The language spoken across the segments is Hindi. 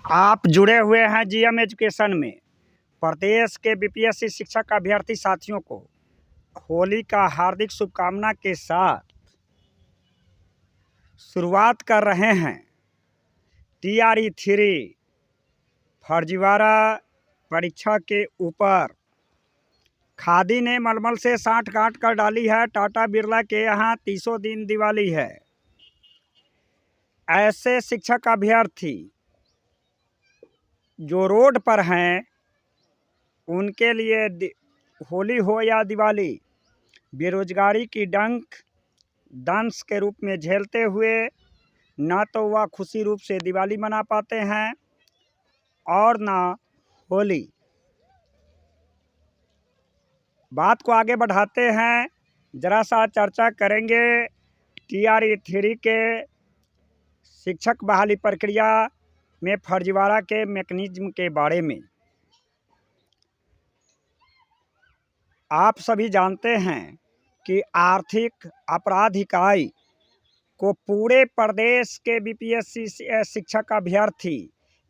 आप जुड़े हुए हैं जीएम एजुकेशन में। प्रदेश के बीपीएससी शिक्षक अभ्यर्थी साथियों को होली का हार्दिक शुभकामना के साथ शुरुआत कर रहे हैं TRE 3 फर्जीवाड़ा परीक्षा के ऊपर। खादी ने मलमल से साठ गांठ कर डाली है। टाटा बिरला के यहाँ 300 दिन दिवाली है। ऐसे शिक्षक अभ्यर्थी जो रोड पर हैं उनके लिए होली हो या दिवाली बेरोजगारी की डंक दंश के रूप में झेलते हुए ना तो वह खुशी रूप से दिवाली मना पाते हैं और ना होली। बात को आगे बढ़ाते हैं, जरा सा चर्चा करेंगे TRE 3 के शिक्षक बहाली प्रक्रिया में फर्जीवाड़ा के मैकेनिज्म के बारे में। आप सभी जानते हैं कि आर्थिक अपराध इकाई को पूरे प्रदेश के बीपीएससी शिक्षक अभ्यर्थी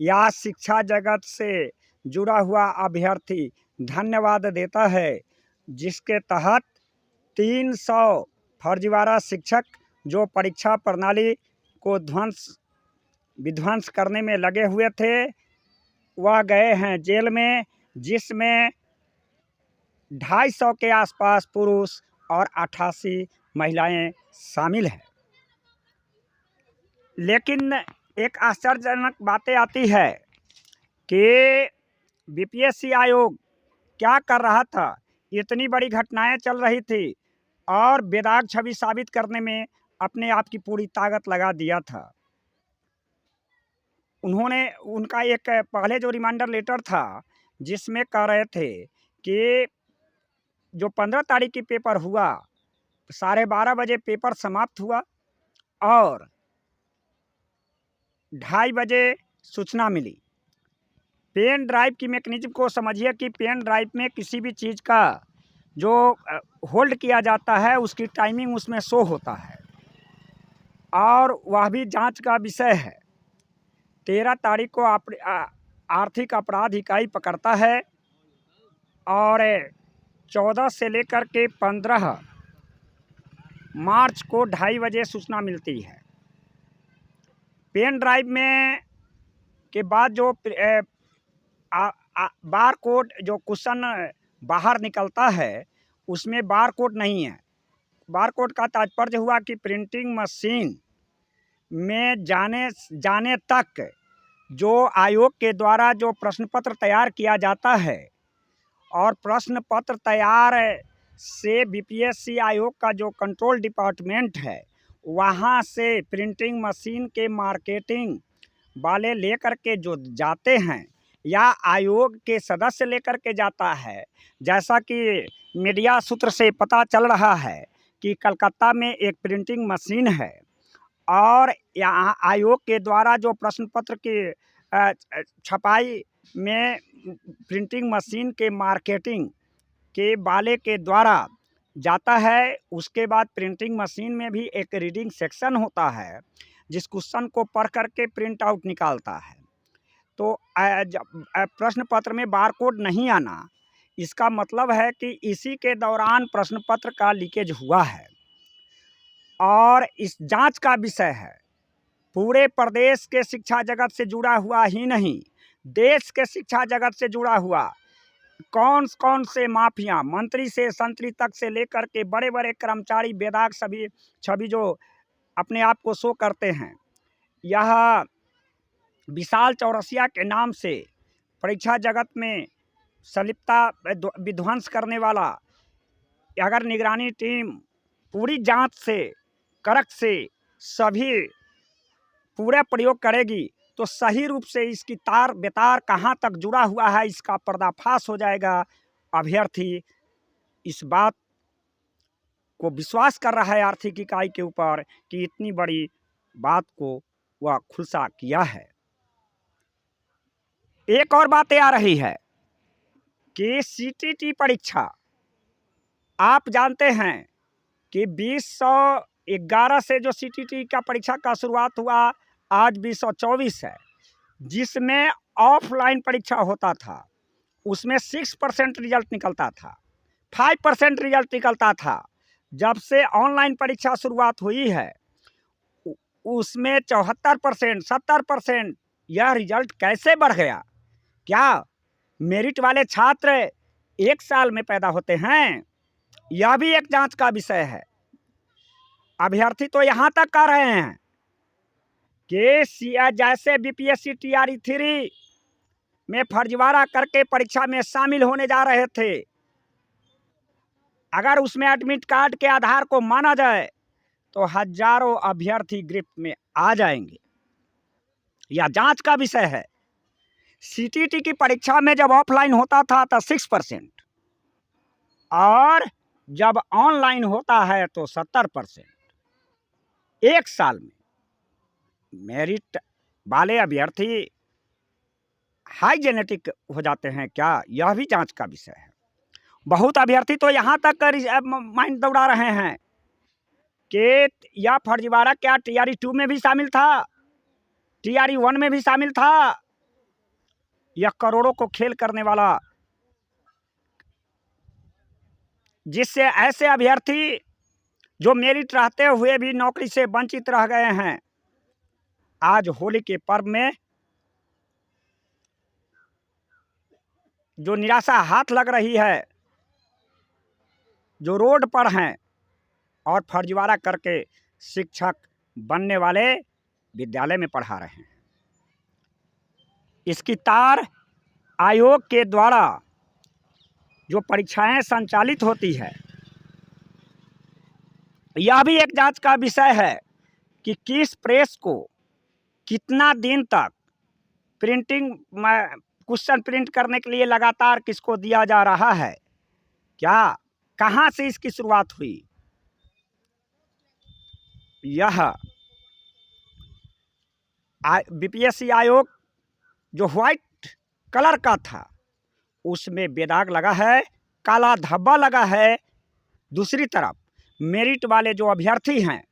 या शिक्षा जगत से जुड़ा हुआ अभ्यर्थी धन्यवाद देता है, जिसके तहत 300 फर्जीवाड़ा शिक्षक जो परीक्षा प्रणाली को विध्वंस करने में लगे हुए थे वह गए हैं जेल में, जिसमें 250 के आसपास पुरुष और 88 महिलाएं शामिल हैं। लेकिन एक आश्चर्यजनक बातें आती है कि बीपीएससी आयोग क्या कर रहा था। इतनी बड़ी घटनाएं चल रही थी और बेदाग छवि साबित करने में अपने आप की पूरी ताकत लगा दिया था। उनका एक पहले जो रिमाइंडर लेटर था जिसमें कह रहे थे कि जो 15 तारीख की पेपर हुआ 12:30 बजे पेपर समाप्त हुआ और 2:30 बजे सूचना मिली। पेन ड्राइव की मैकेनिज्म को समझिए कि पेन ड्राइव में किसी भी चीज़ का जो होल्ड किया जाता है उसकी टाइमिंग उसमें शो होता है और वह भी जांच का विषय है। 13 तारीख को आर्थिक अपराध इकाई पकड़ता है और 14 से लेकर के 15 मार्च को 2:30 बजे सूचना मिलती है। पेन ड्राइव में के बाद जो बार कोड जो क्वेश्चन बाहर निकलता है उसमें बार कोड नहीं है। बार कोड का तात्पर्य हुआ कि प्रिंटिंग मशीन में जाने तक जो आयोग के द्वारा जो प्रश्न पत्र तैयार किया जाता है और प्रश्न पत्र तैयार से बीपीएससी आयोग का जो कंट्रोल डिपार्टमेंट है वहाँ से प्रिंटिंग मशीन के मार्केटिंग वाले लेकर के जो जाते हैं या आयोग के सदस्य लेकर के जाता है। जैसा कि मीडिया सूत्र से पता चल रहा है कि कलकत्ता में एक प्रिंटिंग मशीन है और यहाँ आयोग के द्वारा जो प्रश्न पत्र की छपाई में प्रिंटिंग मशीन के मार्केटिंग के वाले के द्वारा जाता है। उसके बाद प्रिंटिंग मशीन में भी एक रीडिंग सेक्शन होता है जिस क्वेश्चन को पढ़ करके प्रिंट आउट निकालता है। तो प्रश्न पत्र में बार कोड नहीं आना इसका मतलब है कि इसी के दौरान प्रश्न पत्र का लीकेज हुआ है और इस जांच का विषय है। पूरे प्रदेश के शिक्षा जगत से जुड़ा हुआ ही नहीं, देश के शिक्षा जगत से जुड़ा हुआ कौन कौन से माफिया, मंत्री से संतरी तक से लेकर के बड़े बड़े कर्मचारी बेदाग सभी छवि जो अपने आप को शो करते हैं। यह विशाल चौरसिया के नाम से परीक्षा जगत में संलिप्तता विध्वंस करने वाला, अगर निगरानी टीम पूरी जांच से कड़क से सभी पूरा प्रयोग करेगी तो सही रूप से इसकी तार बेतार कहाँ तक जुड़ा हुआ है इसका पर्दाफाश हो जाएगा। अभ्यर्थी इस बात को विश्वास कर रहा है आर्थिक इकाई के ऊपर कि इतनी बड़ी बात को वह खुलासा किया है। एक और बातें आ रही है कि CTT परीक्षा आप जानते हैं कि 2011 से जो CTT का परीक्षा का शुरुआत हुआ आज 2024 है। जिसमें ऑफलाइन परीक्षा होता था उसमें 6% रिजल्ट निकलता था, 5% रिजल्ट निकलता था। जब से ऑनलाइन परीक्षा शुरुआत हुई है उसमें 74%, 70%। यह रिजल्ट कैसे बढ़ गया? क्या मेरिट वाले छात्र एक साल में पैदा होते हैं? यह भी एक जांच का विषय है। अभ्यर्थी तो यहाँ तक कह रहे हैं कि जैसे बीपीएससी टीआरई 3 में फर्जीवाड़ा करके परीक्षा में शामिल होने जा रहे थे, अगर उसमें एडमिट कार्ड के आधार को माना जाए तो हजारों अभ्यर्थी गिरफ्त में आ जाएंगे। यह जांच का विषय है। सीटीटी की परीक्षा में जब ऑफलाइन होता था तो 6% और जब ऑनलाइन होता है तो 70%। एक साल में मेरिट वाले अभ्यर्थी हाई जेनेटिक हो जाते हैं क्या? यह भी जांच का विषय है। बहुत अभ्यर्थी तो यहाँ तक माइंड दौड़ा रहे हैं कि यह फर्जीवाड़ा क्या टीआरई 2 में भी शामिल था, टीआरई 1 में भी शामिल था। यह करोड़ों को खेल करने वाला, जिससे ऐसे अभ्यर्थी जो मेरिट रहते हुए भी नौकरी से वंचित रह गए हैं, आज होली के पर्व में जो निराशा हाथ लग रही है, जो रोड पर हैं और फर्जीवाड़ा करके शिक्षक बनने वाले विद्यालय में पढ़ा रहे हैं, इसकी तार आयोग के द्वारा जो परीक्षाएं संचालित होती है, यह भी एक जांच का विषय है कि किस प्रेस को कितना दिन तक प्रिंटिंग क्वेश्चन प्रिंट करने के लिए लगातार किसको दिया जा रहा है, क्या कहां से इसकी शुरुआत हुई। यह बीपीएससी आयोग जो व्हाइट कलर का था उसमें बेदाग लगा है, काला धब्बा लगा है। दूसरी तरफ मेरिट वाले जो अभ्यर्थी हैं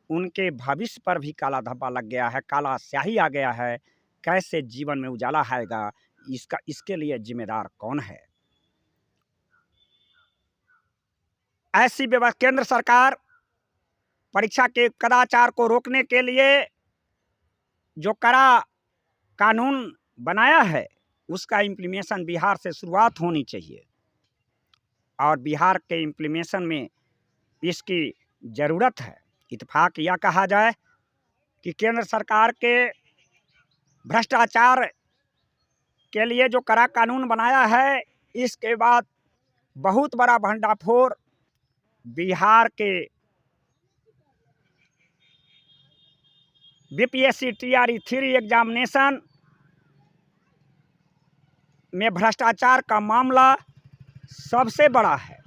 उनके भविष्य पर भी काला धब्बा लग गया है, काला स्याही आ गया है। कैसे जीवन में उजाला आएगा, इसके लिए जिम्मेदार कौन है? ऐसी व्यवस्था केंद्र सरकार परीक्षा के कदाचार को रोकने के लिए जो कड़ा कानून बनाया है उसका इम्प्लीमेशन बिहार से शुरुआत होनी चाहिए और बिहार के इम्प्लीमेशन में इसकी ज़रूरत है। इत्तेफाक यह कहा जाए कि केंद्र सरकार के भ्रष्टाचार के लिए जो कड़ा कानून बनाया है, इसके बाद बहुत बड़ा भंडाफोड़ बिहार के बीपीएससी टीआरई 3 एग्जामिनेशन में भ्रष्टाचार का मामला सबसे बड़ा है।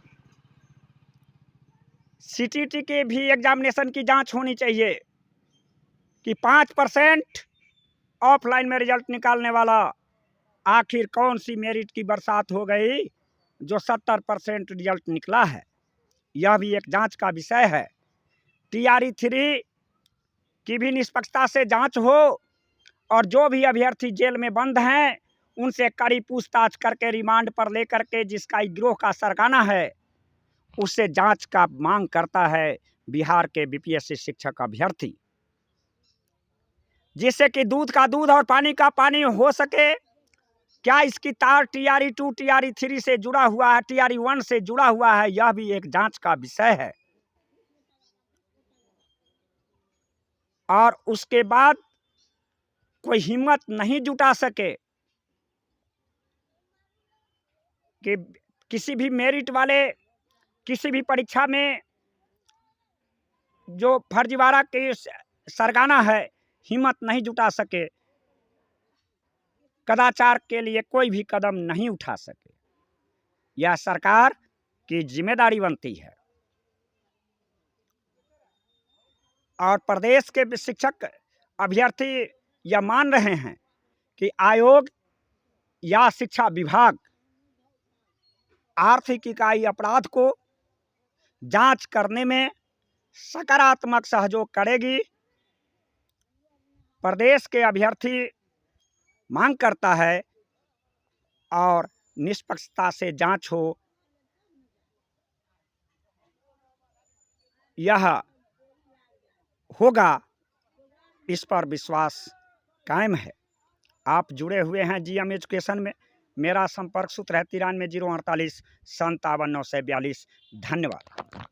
सीटीटी के भी एग्जामिनेशन की जांच होनी चाहिए कि 5% ऑफलाइन में रिजल्ट निकालने वाला आखिर कौन सी मेरिट की बरसात हो गई जो 70% रिजल्ट निकला है। यह भी एक जांच का विषय है। टीआरई 3 की भी निष्पक्षता से जांच हो और जो भी अभ्यर्थी जेल में बंद हैं उनसे कड़ी पूछताछ करके रिमांड पर लेकर के जिसका गिरोह का सरगना है उससे जांच का मांग करता है बिहार के बीपीएससी शिक्षक अभ्यर्थी, जिससे कि दूध का दूध और पानी का पानी हो सके। क्या इसकी तार टीआरई 2 टीआरई 3 से जुड़ा हुआ है, टीआरई 1 से जुड़ा हुआ है? यह भी एक जांच का विषय है। और उसके बाद कोई हिम्मत नहीं जुटा सके कि किसी भी मेरिट वाले किसी भी परीक्षा में जो फर्जीवाड़ा के सरगना है हिम्मत नहीं जुटा सके, कदाचार के लिए कोई भी कदम नहीं उठा सके। यह सरकार की जिम्मेदारी बनती है। और प्रदेश के शिक्षक अभ्यर्थी यह मान रहे हैं कि आयोग या शिक्षा विभाग आर्थिक इकाई अपराध को जांच करने में सकारात्मक सहयोग करेगी। प्रदेश के अभ्यर्थी मांग करता है और निष्पक्षता से जांच हो, यह होगा, इस पर विश्वास कायम है। आप जुड़े हुए हैं जीएम एजुकेशन में। मेरा संपर्क सूत्र है 93 048 57 942। धन्यवाद।